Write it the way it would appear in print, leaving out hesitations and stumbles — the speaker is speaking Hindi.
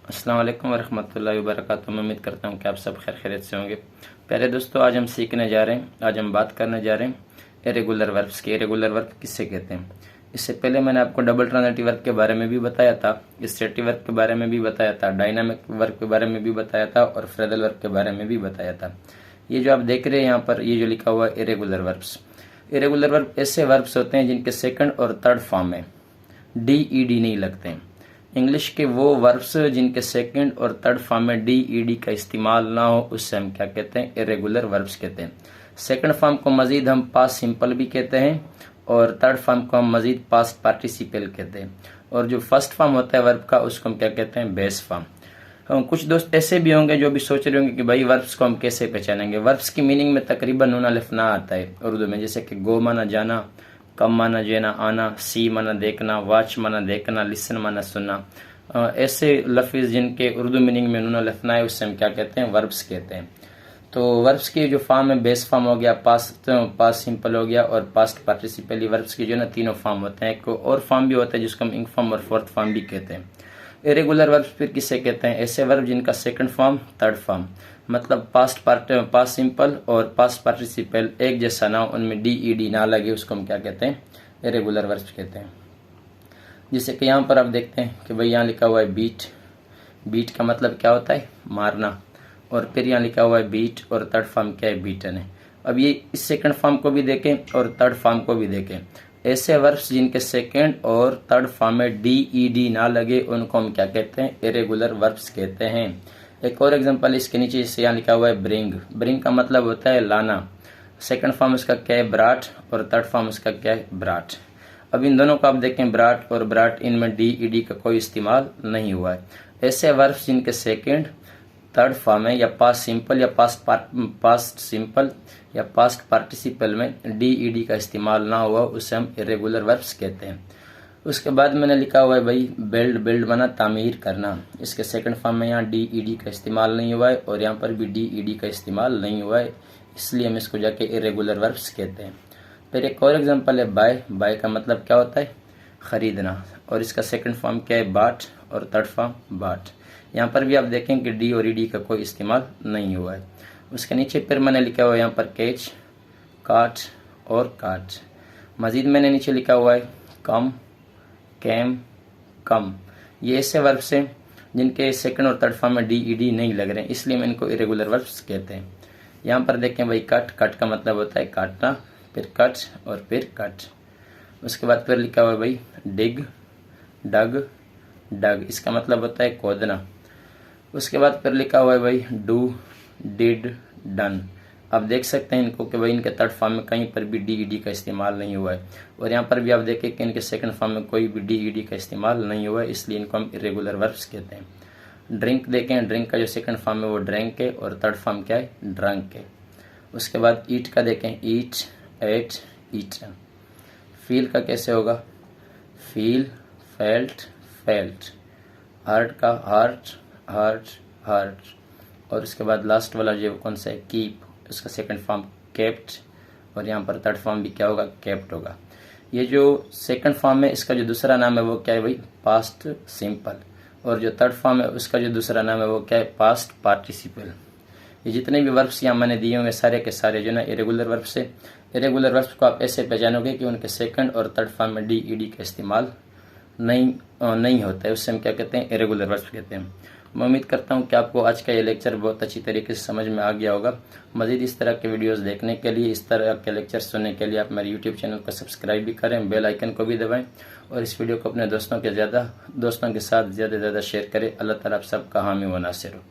अस्सलाम वालेकुम वरहमतुल्लाहि वबरकातुहू। मैं उम्मीद करता हूँ कि आप सब खैरियत से होंगे। प्यारे दोस्तों, आज हम सीखने जा रहे हैं, आज हम बात करने जा रहे हैं इरेगुलर वर्ब्स की। इरेगुलर वर्ब किससे कहते हैं? इससे पहले मैंने आपको डबल ट्रांजिटिव वर्ब के बारे में भी बताया था, स्टेटिव वर्ब के बारे में भी बताया था, डायनामिक वर्ब के बारे में भी बताया था और फ्रेजल वर्ब के बारे में भी बताया था। ये जो आप देख रहे हैं यहाँ पर, ये जो लिखा हुआ है इरेगुलर वर्ब्स। इरेगुलर वर्ब ऐसे वर्ब्स होते हैं जिनके सेकंड और थर्ड फॉर्म में डी नहीं लगते हैं। इंग्लिश के वो वर्ब्स जिनके सेकंड और थर्ड फॉर्म में डी का इस्तेमाल ना हो, उससे हम क्या कहते हैं? इरेगुलर वर्ब्स कहते हैं। सेकंड फॉर्म को मजीद हम पास्ट सिंपल भी कहते हैं और थर्ड फॉर्म को हम मजीद पास्ट पार्टिसिपल कहते हैं। और जो फर्स्ट फॉर्म होता है वर्ब का, उसको हम क्या कहते हैं? Base form. कुछ दोस्त ऐसे भी होंगे जो भी सोच रहे होंगे कि भाई वर्ब्स को हम कैसे पहचानेंगे। वर्ब्स की मीनिंग में तकरीबन नून अलिफ ना आता है उर्दू में, जैसे कि गो माना जाना, कम माना जेना आना, सी माना देखना, वाच माना देखना, लिसन माना सुनना। ऐसे लफ्ज़ जिनके उर्दू मीनिंग में नून अलिफ ना है, उससे हम क्या कहते हैं? वर्ब्स कहते हैं। तो वर्ब्स की जो फॉर्म है, बेस फॉर्म हो गया, पास्ट सिंपल हो गया और पास्ट पार्टिसिपल। वर्ब्स की जो ना तीनों फॉर्म होते हैं। एक और फॉर्म भी होता है जिसको हम इंक फॉर्म और फोर्थ फॉर्म भी कहते हैं। इरेगुलर वर्ब्स फिर किसे कहते हैं? ऐसे वर्ब जिनका सेकंड फॉर्म, थर्ड फॉर्म, मतलब पास्ट सिंपल और पास्ट पार्टिसिपल एक जैसा ना, उनमें डी ना लगे, उसको हम क्या कहते हैं? इरेगुलर वर्ब्स कहते हैं। जैसे कि यहाँ पर आप देखते हैं कि भाई यहाँ लिखा हुआ है बीट। बीट का मतलब क्या होता है? मारना। और फिर यहाँ लिखा हुआ है बीट और थर्ड फॉर्म क्या है? बीटन है। अब ये इस सेकंड फॉर्म को भी देखें और थर्ड फॉर्म को भी देखें। ऐसे वर्ब्स जिनके सेकंड और थर्ड फॉर्म में डी ना लगे, उनको हम क्या कहते हैं? इरेगुलर वर्ब्स कहते हैं। एक और एग्जांपल इसके नीचे से यहाँ लिखा हुआ है ब्रिंग। ब्रिंग का मतलब होता है लाना। सेकंड फॉर्म उसका क्या है? ब्राट और थर्ड फॉर्म उसका क्या है? ब्राट। अब इन दोनों को आप देखें, ब्राट और ब्राट, इनमें डी का कोई इस्तेमाल नहीं हुआ है। ऐसे वर्ब्स जिनके सेकंड थर्ड फॉर्म है या पास्ट सिंपल या पास्ट सिंपल या पास्ट पार्टिसिपल में डी का इस्तेमाल ना हुआ, उसे हम इरेगुलर वर्ब्स कहते हैं। उसके बाद मैंने लिखा हुआ है भाई बिल्ड बना तामीर करना। इसके सेकंड फॉर्म में यहाँ डी का इस्तेमाल नहीं हुआ है और यहाँ पर भी डी का इस्तेमाल नहीं हुआ है, इसलिए हम इसको जाके इरेगुलर वर्ब्स कहते हैं। फिर एक और एग्जांपल है बाय। बाय का मतलब क्या होता है? खरीदना। और इसका सेकंड फॉर्म क्या है? बाट और थर्ड फॉर्म बाट। यहाँ पर भी आप देखें कि डी और डी का कोई इस्तेमाल नहीं हुआ है। उसके नीचे फिर मैंने लिखा हुआ है यहाँ पर कैच, काट और काट। मजीद मैंने नीचे लिखा हुआ है कम, कैम, कम। ये ऐसे वर्ब्स हैं जिनके सेकंड और थर्ड फॉर्म में डी नहीं लग रहे हैं, इसलिए हम इनको इरेगुलर वर्ब्स कहते हैं। यहाँ पर देखें भाई कट। कट का मतलब होता है काटना, फिर कट और फिर कट। उसके बाद फिर लिखा हुआ है भाई डिग, डग, डग। इसका मतलब होता है खोदना। उसके बाद फिर लिखा हुआ है भाई डू, डिड, डन। आप देख सकते हैं इनको कि भाई इनके थर्ड फॉर्म में कहीं पर भी डी का इस्तेमाल नहीं हुआ है और यहाँ पर भी आप देखें कि इनके सेकंड फॉर्म में कोई भी डी का इस्तेमाल नहीं हुआ है, इसलिए इनको हम इरेगुलर वर्ब्स कहते हैं। ड्रिंक देखें, ड्रिंक का जो सेकंड फॉर्म है वो ड्रैंक है और थर्ड फॉर्म क्या है? ड्रंक है। उसके बाद ईट का देखें, ईट, एट, ईटन। फील का कैसे होगा? Feel, felt, felt. हार्ट का हार्ट, हार्ट, हार्ट। और उसके बाद लास्ट वाला जो कौन सा है? कीप। उसका सेकंड फॉर्म केप्ट और यहाँ पर थर्ड फॉर्म भी क्या होगा? केप्ट होगा। ये जो सेकंड फॉर्म है, इसका जो दूसरा नाम है वो क्या है भाई? Past simple. और जो थर्ड फॉर्म है उसका जो दूसरा नाम है वो क्या है? Past participle. ये जितने भी वर्ब्स यहाँ मैंने दिए होंगे सारे के सारे जो ना इरेगुलर वर्ब्स है। इरेगुलर वर्ब्स को आप ऐसे पहचानोगे कि उनके सेकंड और थर्ड फॉर्म में डी का इस्तेमाल नहीं होता है, उससे हम क्या कहते हैं? इरेगुलर वर्ब्स कहते हैं। मैं उम्मीद करता हूँ कि आपको आज का ये लेक्चर बहुत अच्छी तरीके से समझ में आ गया होगा। मज़ीद इस तरह के वीडियोस देखने के लिए, इस तरह के लेक्चर सुनने के लिए आप मेरे यूट्यूब चैनल को सब्सक्राइब भी करें, बेल आइकन को भी दबाएं और इस वीडियो को अपने दोस्तों के साथ ज़्यादा से ज़्यादा शेयर करें। अल्लाह ताला आप सबका हामी व नासिर हो।